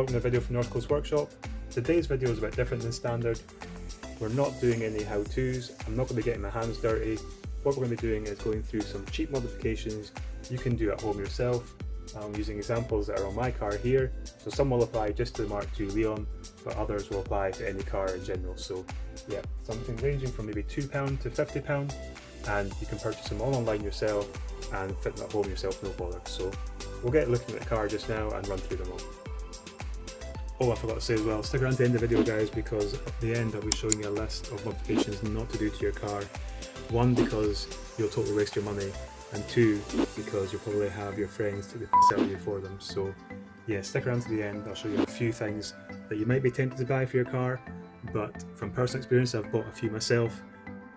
welcome to a video from North Coast Workshop. Today's video is a bit different than standard. We're not doing any how-tos, I'm not going to be getting my hands dirty. What we're going to be doing is going through some cheap modifications you can do at home yourself. I'm using examples that are on my car here, so some will apply just to the MK2 Leon, but others will apply to any car in general. So yeah, something ranging from maybe £2 to £50, and you can purchase them all online yourself and fit them at home yourself, no bother. So we'll get looking at the car just now and run through them all. Oh, I forgot to say as well, stick around to the end of the video guys, because at the end I'll be showing you a list of modifications not to do to your car. One, because you'll totally waste your money, and two, because you'll probably have your friends to sell you for them. So yeah, stick around to the end. I'll show you a few things that you might be tempted to buy for your car, but from personal experience I've bought a few myself.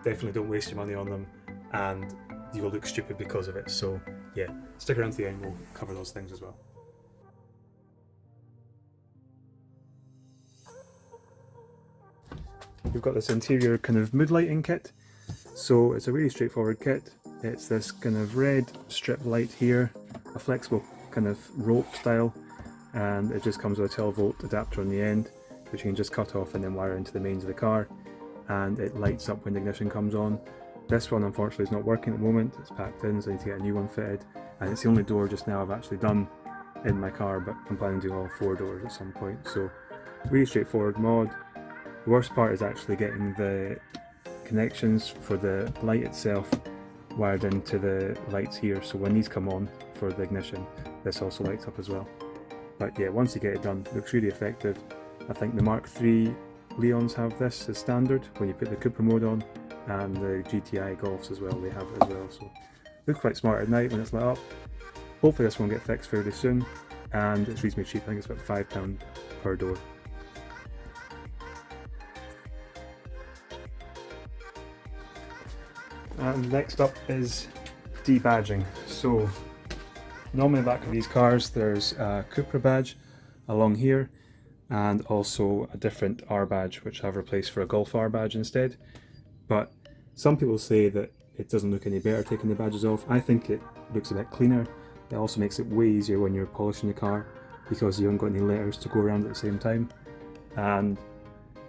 Definitely don't waste your money on them, and you will look stupid because of it. So yeah, stick around to the end, we'll cover those things as well. We've got this interior kind of mood lighting kit. So it's a really straightforward kit. It's this kind of red strip light here, a flexible kind of rope style, and it just comes with a 12-volt adapter on the end, which you can just cut off and then wire into the mains of the car, and it lights up when the ignition comes on. This one unfortunately is not working at the moment, it's packed in, so I need to get a new one fitted, and it's the only door just now I've actually done in my car, but I'm planning to do all 4 doors at some point. So really straightforward mod. The worst part is actually getting the connections for the light itself wired into the lights here, so when these come on for the ignition, this also lights up as well. But yeah, once you get it done, it looks really effective. I think the MK3 Leons have this as standard when you put the Cupra mode on, and the GTI Golfs as well, they have it as well. So it looks quite smart at night when it's lit up. Hopefully this won't get fixed fairly soon, and it's reasonably cheap. I think it's about £5 per door. And next up is debadging. So normally in the back of these cars there's a Cupra badge along here, and also a different R badge which I've replaced for a Golf R badge instead. But some people say that it doesn't look any better taking the badges off. I think it looks a bit cleaner. It also makes it way easier when you're polishing the car, because you haven't got any letters to go around at the same time. And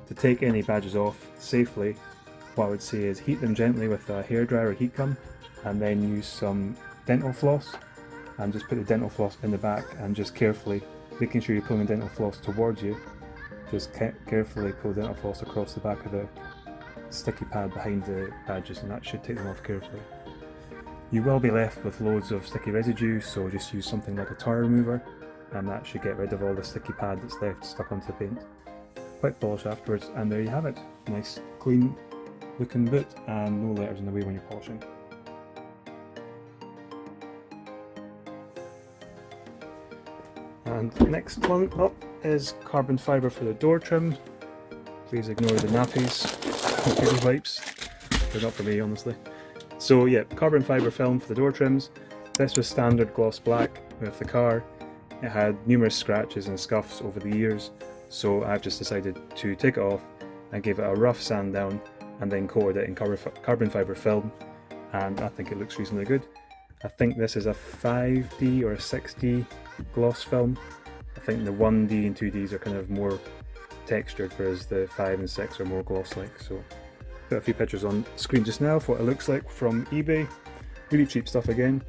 to take any badges off safely, what I would say is heat them gently with a hairdryer or heat gun, and then use some dental floss, and just put the dental floss in the back, and just carefully, making sure you're pulling the dental floss towards you, just carefully pull the dental floss across the back of the sticky pad behind the badges, and that should take them off carefully. You will be left with loads of sticky residue, so just use something like a tire remover, and that should get rid of all the sticky pad that's left stuck onto the paint. Quick polish afterwards, and there you have it. Nice clean looking boot and no letters in the way when you're polishing. And next one up is carbon fibre for the door trim. Please ignore the nappies, baby wipes, they're not for me honestly. So yeah, carbon fibre film for the door trims. This was standard gloss black with the car. It had numerous scratches and scuffs over the years, so I've just decided to take it off and give it a rough sand down, and then coated it in carbon fibre film, and I think it looks reasonably good. I think this is a 5D or a 6D gloss film. I think the 1D and 2Ds are kind of more textured, whereas the 5 and 6 are more gloss-like. So put a few pictures on screen just now of what it looks like from eBay. Really cheap stuff again.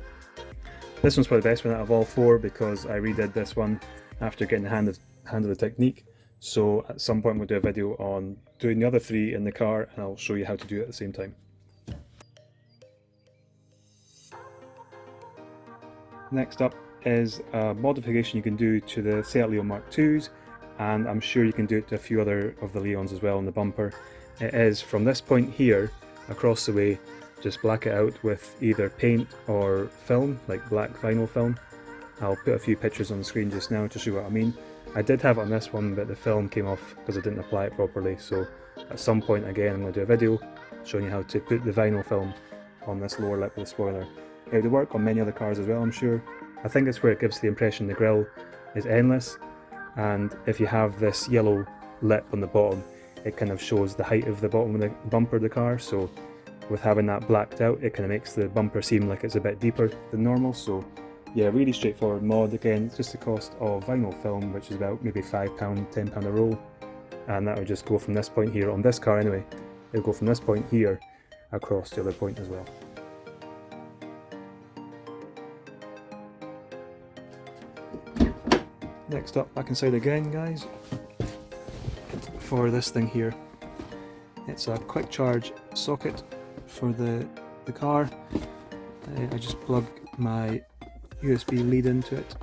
This one's probably the best one out of all 4, because I redid this one after getting the hang of the technique. So at some point we'll do a video on doing the other 3 in the car, and I'll show you how to do it at the same time. Next up is a modification you can do to the Seat Leon Mk2s, and I'm sure you can do it to a few other of the Leons as well on the bumper. It is from this point here across the way, just black it out with either paint or film, like black vinyl film. I'll put a few pictures on the screen just now to show you what I mean. I did have it on this one, but the film came off because I didn't apply it properly, so at some point again I'm going to do a video showing you how to put the vinyl film on this lower lip of the spoiler. It would work on many other cars as well, I'm sure. I think it's where it gives the impression the grille is endless, and if you have this yellow lip on the bottom, it kind of shows the height of the bottom of the bumper of the car, so with having that blacked out, it kind of makes the bumper seem like it's a bit deeper than normal, so yeah, really straightforward mod. Again, it's just the cost of vinyl film, which is about maybe £5, £10 a roll, and that would just go from this point here, on this car anyway, it'll go from this point here across the other point as well. Next up, back inside again, guys, for this thing here. It's a quick charge socket for the car. I just plug my USB lead into it,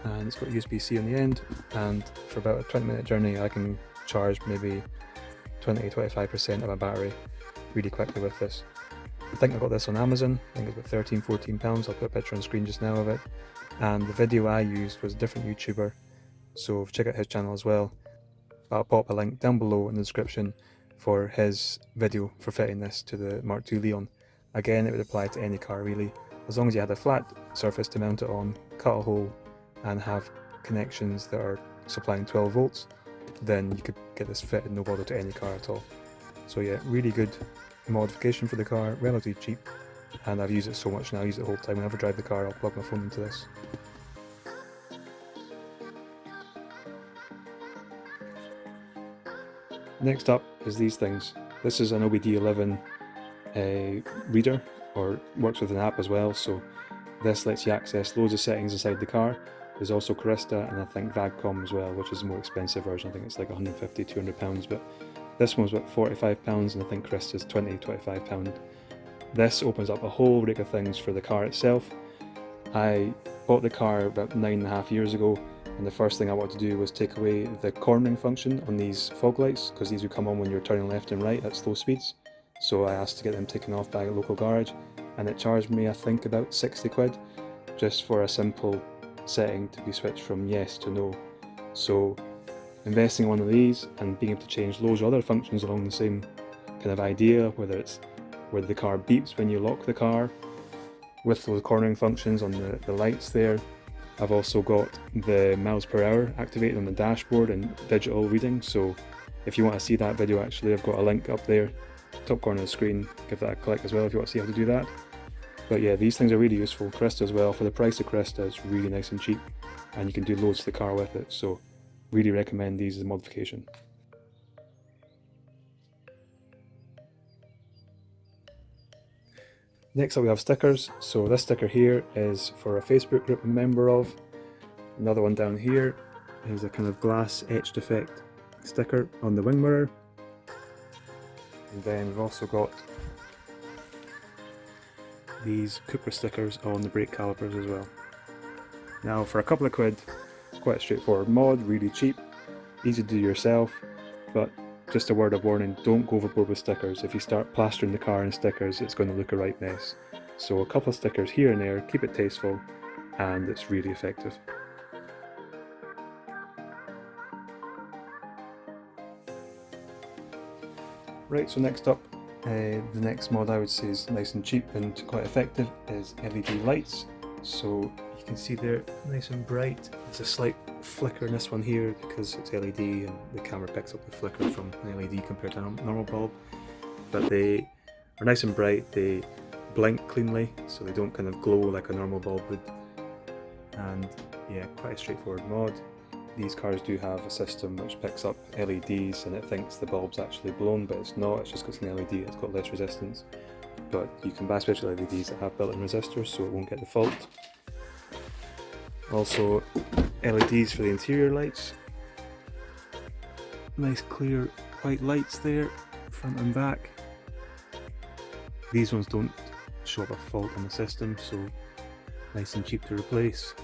and it's got USB-C on the end, and for about a 20-minute journey I can charge maybe 20-25% of my battery really quickly with this. I think I got this on Amazon. I think it's about £13-14. I'll put a picture on screen just now of it. And the video I used was a different YouTuber, so check out his channel as well. I'll pop a link down below in the description for his video for fitting this to the MK2 Leon. Again, it would apply to any car really. As long as you had a flat surface to mount it on, cut a hole and have connections that are supplying 12 volts, then you could get this fitted no bother to any car at all. So yeah, really good modification for the car, relatively cheap, and I've used it so much now. I use it the whole time. Whenever I drive the car, I'll plug my phone into this. Next up is these things. This is an OBD11 reader, or works with an app as well, so this lets you access loads of settings inside the car. There's also Carista and I think VAGCOM as well, which is a more expensive version. I think it's like £150-200, but this one's about £45 and I think Carista's £20-25. This opens up a whole rig of things for the car itself. I bought the car about 9.5 years ago, and the first thing I wanted to do was take away the cornering function on these fog lights, because these would come on when you're turning left and right at slow speeds. So I asked to get them taken off by a local garage, and it charged me I think about 60 quid just for a simple setting to be switched from yes to no. So investing in one of these and being able to change loads of other functions along the same kind of idea, whether it's where the car beeps when you lock the car, with those cornering functions on the lights there. I've also got the miles per hour activated on the dashboard and digital reading, so if you want to see that video, actually I've got a link up there, top corner of the screen. Give that a click as well if you want to see how to do that. But yeah, these things are really useful. Carista as well, for the price of Carista it's really nice and cheap, and you can do loads to the car with it, so really recommend these as a modification. Next up we have stickers. So this sticker here is for a Facebook group I'm a member of. Another one down here is a kind of glass etched effect sticker on the wing mirror. And then we've also got these Cupra stickers on the brake calipers as well. Now for a couple of quid, it's quite a straightforward mod, really cheap, easy to do yourself, but just a word of warning, don't go overboard with stickers. If you start plastering the car in stickers, it's going to look a right mess. So a couple of stickers here and there, keep it tasteful, and it's really effective. Right, so next up, the next mod I would say is nice and cheap and quite effective is LED lights. So you can see they're nice and bright. There's a slight flicker in this one here because it's LED and the camera picks up the flicker from an LED compared to a normal bulb. But they are nice and bright, they blink cleanly, so they don't kind of glow like a normal bulb would. And yeah, quite a straightforward mod. These cars do have a system which picks up LEDs and it thinks the bulb's actually blown, but it's not, it's just got an LED, it's got less resistance. But you can buy special LEDs that have built-in resistors so it won't get the fault. Also LEDs for the interior lights. Nice clear white lights there, front and back. These ones don't show up a fault on the system, so nice and cheap to replace.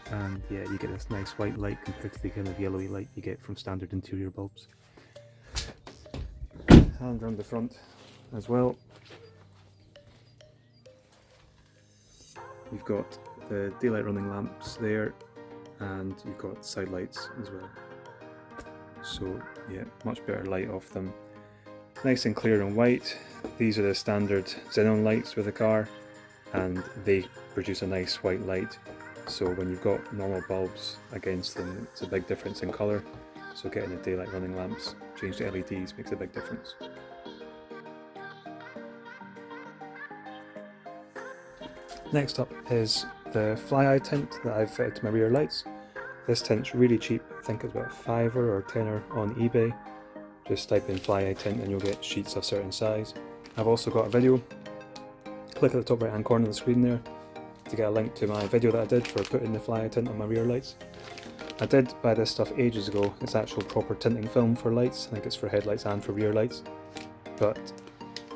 And yeah, you get this nice white light compared to the kind of yellowy light you get from standard interior bulbs. And around the front as well, you've got the daylight running lamps there, and you've got side lights as well. So yeah, much better light off them. Nice and clear and white. These are the standard xenon lights with the car, and they produce a nice white light. So when you've got normal bulbs against them, it's a big difference in colour. So getting the daylight running lamps changed to LEDs makes a big difference. Next up is the fly eye tint that I've fitted to my rear lights. This tint's really cheap, I think it's about a $5 or $10 on eBay. Just type in fly eye tint and you'll get sheets of a certain size. I've also got a video. Click at the top right hand corner of the screen there to get a link to my video that I did for putting the fly eye tint on my rear lights. I did buy this stuff ages ago. It's actual proper tinting film for lights. I think it's for headlights and for rear lights. But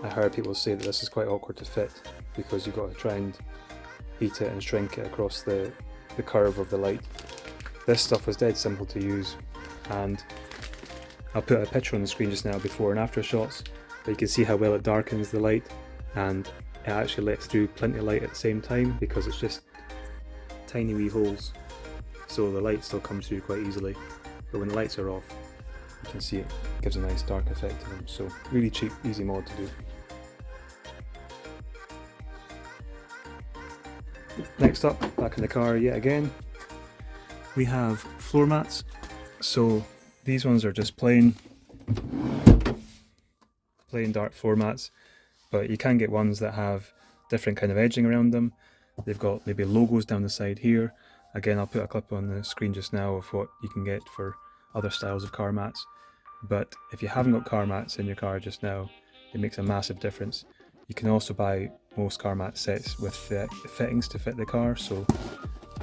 I heard people say that this is quite awkward to fit because you've got to try and heat it and shrink it across the curve of the light. This stuff was dead simple to use, and I'll put a picture on the screen just now before and after shots, but you can see how well it darkens the light, and it actually lets through plenty of light at the same time because it's just tiny wee holes, so the light still comes through quite easily, but when the lights are off you can see it gives a nice dark effect to them. So really cheap, easy mod to do. Next up, back in the car yet again, we have floor mats. So these ones are just plain dark floor mats, but you can get ones that have different kind of edging around them. They've got maybe logos down the side here. Again, I'll put a clip on the screen just now of what you can get for other styles of car mats. But if you haven't got car mats in your car just now, it makes a massive difference. You can also buy most car mat sets with fittings to fit the car, so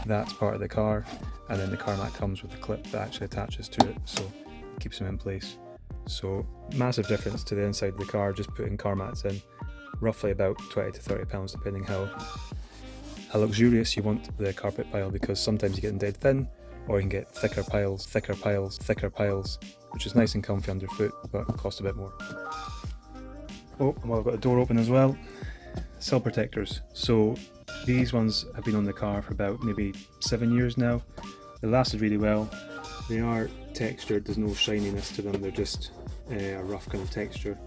that's part of the car, and then the car mat comes with a clip that actually attaches to it, so it keeps them in place. So massive difference to the inside of the car just putting car mats in, roughly about 20 to 30 pounds depending how luxurious you want the carpet pile, because sometimes you get them dead thin, or you can get thicker piles, which is nice and comfy underfoot but cost a bit more. Oh, well, I've got the door open as well. Sill protectors. So these ones have been on the car for about maybe 7 years now. They lasted really well. They are textured, there's no shininess to them, they're just a rough kind of texture.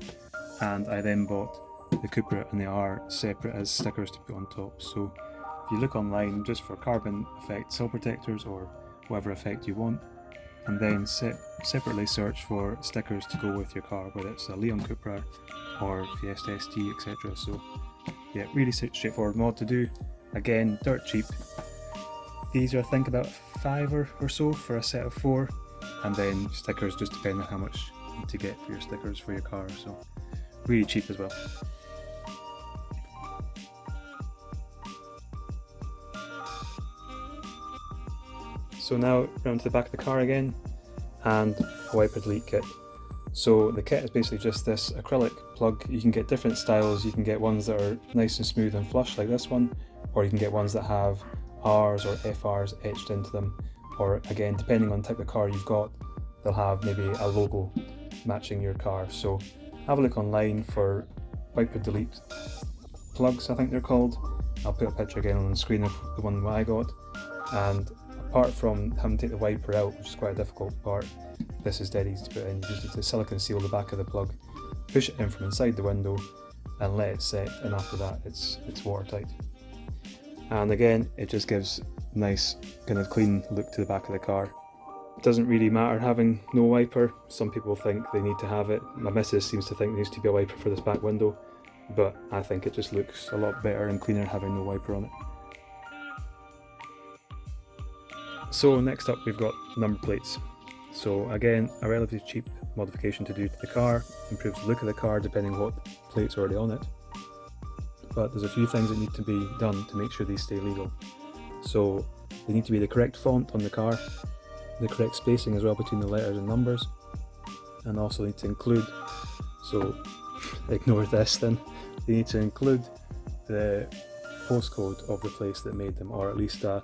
And I then bought the Cupra, and they are separate as stickers to put on top. So if you look online just for carbon effect sill protectors or whatever effect you want, and then separately search for stickers to go with your car, whether it's a Leon Cupra or Fiesta ST, etc. So yeah, really straightforward mod to do. Again, dirt cheap. These are I think about $5 or so for a set of 4, and then stickers just depending on how much you need to get for your stickers for your car, so really cheap as well. So now round to the back of the car again, and a wiper delete kit. So the kit is basically just this acrylic plug. You can get different styles. You can get ones that are nice and smooth and flush like this one, or you can get ones that have R's or FR's etched into them, or again, depending on the type of car you've got, they'll have maybe a logo matching your car. So have a look online for wiper delete plugs, I think they're called. I'll put a picture again on the screen of the one that I got. And apart from having to take the wiper out, which is quite a difficult part, this is dead easy to put in. You just need to silicone seal the back of the plug, push it in from inside the window and let it set, and after that it's watertight. And again, it just gives a nice kind of clean look to the back of the car. It doesn't really matter having no wiper. Some people think they need to have it. My missus seems to think there needs to be a wiper for this back window, but I think it just looks a lot better and cleaner having no wiper on it. So next up we've got number plates. So again, a relatively cheap modification to do to the car, improves the look of the car depending on what plate's already on it. But there's a few things that need to be done to make sure these stay legal. So they need to be the correct font on the car, the correct spacing as well between the letters and numbers, and also need to include, so ignore this then, they need to include the postcode of the place that made them, or at least an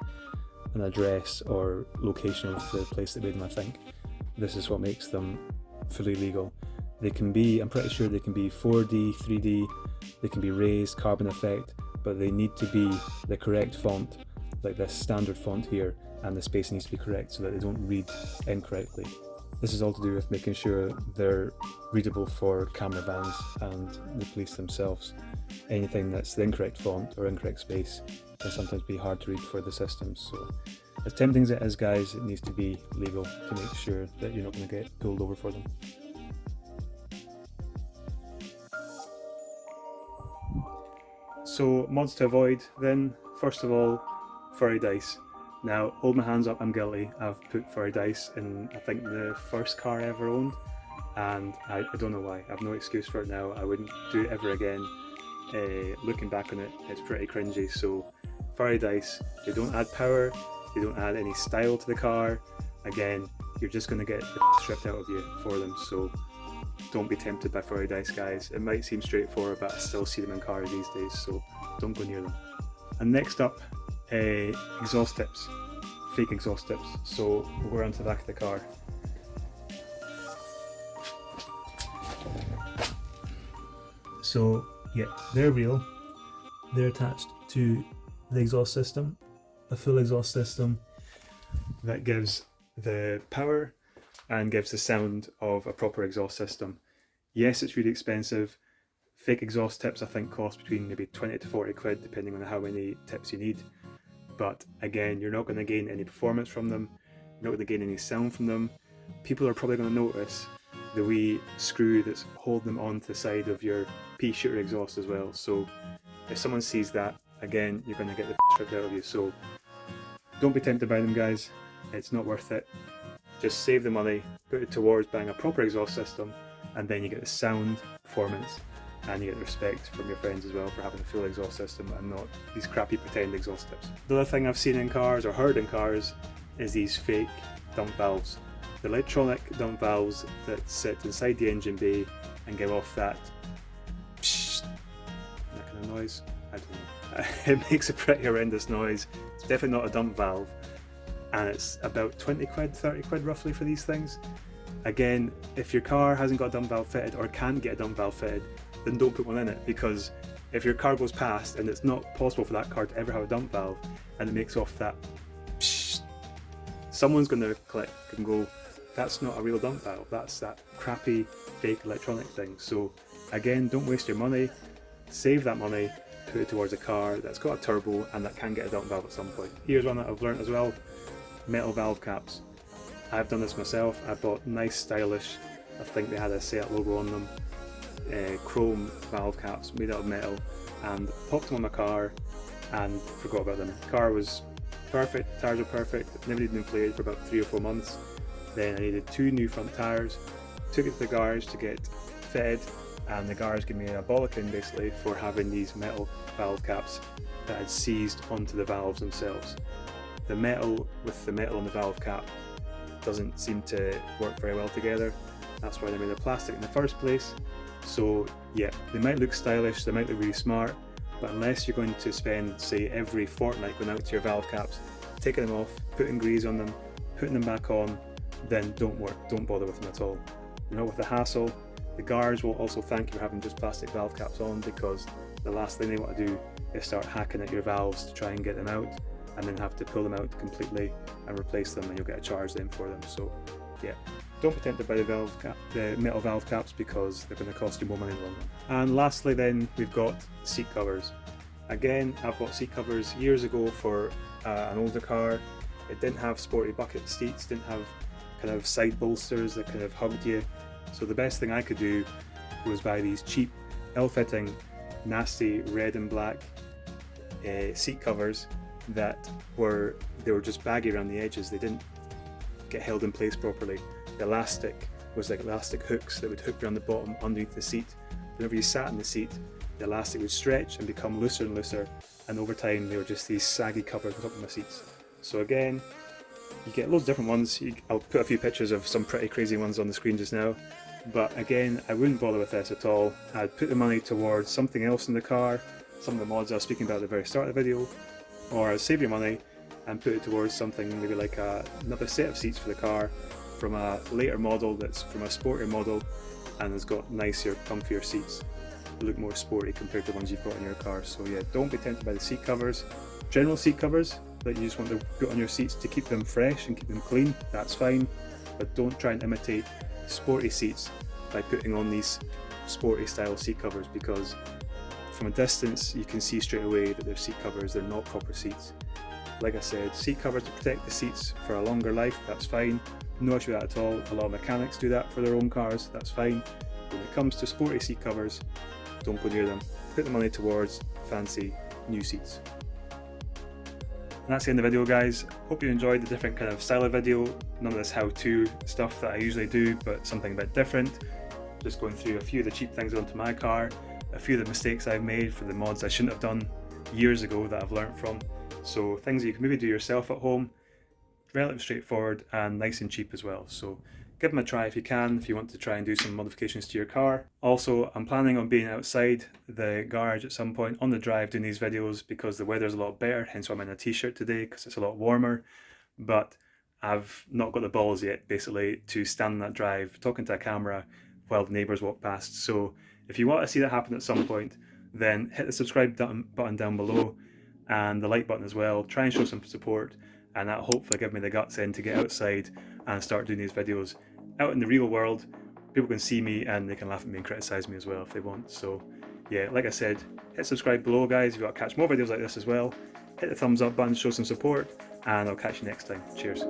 address or location of the place that made them, I think. This is what makes them fully legal. They can be, I'm pretty sure they can be 4D, 3D, they can be raised, carbon effect, but they need to be the correct font, like this standard font here, and the spacing needs to be correct so that they don't read incorrectly. This is all to do with making sure they're readable for camera vans and the police themselves. Anything that's the incorrect font or incorrect space can sometimes be hard to read for the systems. So as tempting as it is, guys, it needs to be legal to make sure that you're not going to get pulled over for them. So mods to avoid then First of all, furry dice. Now, hold my hands up, I'm guilty. I've put furry dice in, I think, the first car I ever owned, and I don't know why. I have no excuse for it now. I wouldn't do it ever again. Looking back on it, it's pretty cringy. So, furry dice, they don't add power, they don't add any style to the car. Again, you're just going to get the stripped out of you for them, so don't be tempted by furry dice, guys. It might seem straightforward, but I still see them in cars these days, so don't go near them. And next up, exhaust tips, fake exhaust tips. So we'll go around to the back of the car. So yeah, they're real. They're attached to the exhaust system, a full exhaust system that gives the power and gives the sound of a proper exhaust system. Yes, it's really expensive. Fake exhaust tips I think cost between maybe 20 to 40 quid depending on how many tips you need. But again, you're not going to gain any performance from them, you're not going to gain any sound from them. People are probably going to notice the wee screw that's holding them onto the side of your pea shooter exhaust as well. So if someone sees that, again, you're going to get the stripped out of you. So don't be tempted by them, guys. It's not worth it. Just save the money, put it towards buying a proper exhaust system, and then you get the sound, performance, and you get the respect from your friends as well for having a full exhaust system and not these crappy pretend exhaust tips. The other thing I've seen in cars or heard in cars is these fake dump valves. The electronic dump valves that sit inside the engine bay and give off that psh, that kind of noise. I don't know. It makes a pretty horrendous noise. It's definitely not a dump valve, and it's about 20 quid, 30 quid roughly for these things. Again, if your car hasn't got a dump valve fitted or can't get a dump valve fitted, then don't put one in it, because if your car goes past and it's not possible for that car to ever have a dump valve and it makes off that psh, someone's going to click and go, that's not a real dump valve, that's that crappy fake electronic thing. So again, don't waste your money, save that money, put it towards a car that's got a turbo and that can get a dump valve at some point. Here's one that I've learned as well, metal valve caps. I've done this myself. I bought nice, stylish, I think they had a Seat logo on them, chrome valve caps made out of metal, and popped them on my car and forgot about them. The car was perfect, tires were perfect, never needed inflated for about 3 or 4 months. Then I needed 2 new front tires, took it to the garage to get fitted, and the garage gave me a bollocking basically for having these metal valve caps that had seized onto the valves themselves. The metal with the metal on the valve cap doesn't seem to work very well together. That's why they made of plastic in the first place. So yeah, they might look stylish, they might look really smart, but unless you're going to spend, say, every fortnight going out to your valve caps, taking them off, putting grease on them, putting them back on, then don't bother with them at all. You're not worth the hassle. The garage will also thank you for having just plastic valve caps on, because the last thing they want to do is start hacking at your valves to try and get them out, and then have to pull them out completely and replace them, and you'll get a charge then for them. So yeah, don't be tempted by the metal valve caps, because they're going to cost you more money in the long run. And lastly then, we've got seat covers. Again, I've bought seat covers years ago for an older car. It didn't have sporty bucket seats, didn't have kind of side bolsters that kind of hugged you. So the best thing I could do was buy these cheap, ill-fitting, nasty red and black seat covers that were just baggy around the edges. They didn't get held in place properly. The elastic was like elastic hooks that would hook around the bottom underneath the seat. Whenever you sat in the seat, the elastic would stretch and become looser and looser, and over time they were just these saggy covers on top of my seats. So again, you get loads of different ones. I'll put a few pictures of some pretty crazy ones on the screen just now, but again, I wouldn't bother with this at all. I'd put the money towards something else in the car, some of the mods I was speaking about at the very start of the video, or I'd save your money and put it towards something maybe like another set of seats for the car from a later model that's from a sportier model and has got nicer, comfier seats. They look more sporty compared to the ones you've got in your car. So yeah, don't be tempted by the seat covers. General seat covers that you just want to put on your seats to keep them fresh and keep them clean, that's fine, but don't try and imitate sporty seats by putting on these sporty style seat covers, because from a distance you can see straight away that they're seat covers, they're not proper seats. Like I said, seat covers to protect the seats for a longer life, that's fine, no issue with that at all. A lot of mechanics do that for their own cars, that's fine. When it comes to sporty seat covers, don't go near them. Put the money towards fancy new seats. And that's the end of the video, guys. Hope you enjoyed the different kind of style of video. None of this how-to stuff that I usually do, but something a bit different. Just going through a few of the cheap things onto my car, a few of the mistakes I've made for the mods I shouldn't have done years ago that I've learned from. So things that you can maybe do yourself at home, relatively straightforward and nice and cheap as well. So give them a try if you can, if you want to try and do some modifications to your car. Also, I'm planning on being outside the garage at some point on the drive doing these videos because the weather's a lot better, hence why I'm in a t-shirt today because it's a lot warmer. But I've not got the balls yet, basically, to stand on that drive talking to a camera while the neighbours walk past. So if you want to see that happen at some point, then hit the subscribe button down below and the like button as well. Try and show some support, and that'll hopefully give me the guts then to get outside and start doing these videos out in the real world. People can see me and they can laugh at me and criticise me as well if they want. So yeah, like I said, hit subscribe below, guys, if you want to catch more videos like this as well. Hit the thumbs up button to show some support, and I'll catch you next time. Cheers.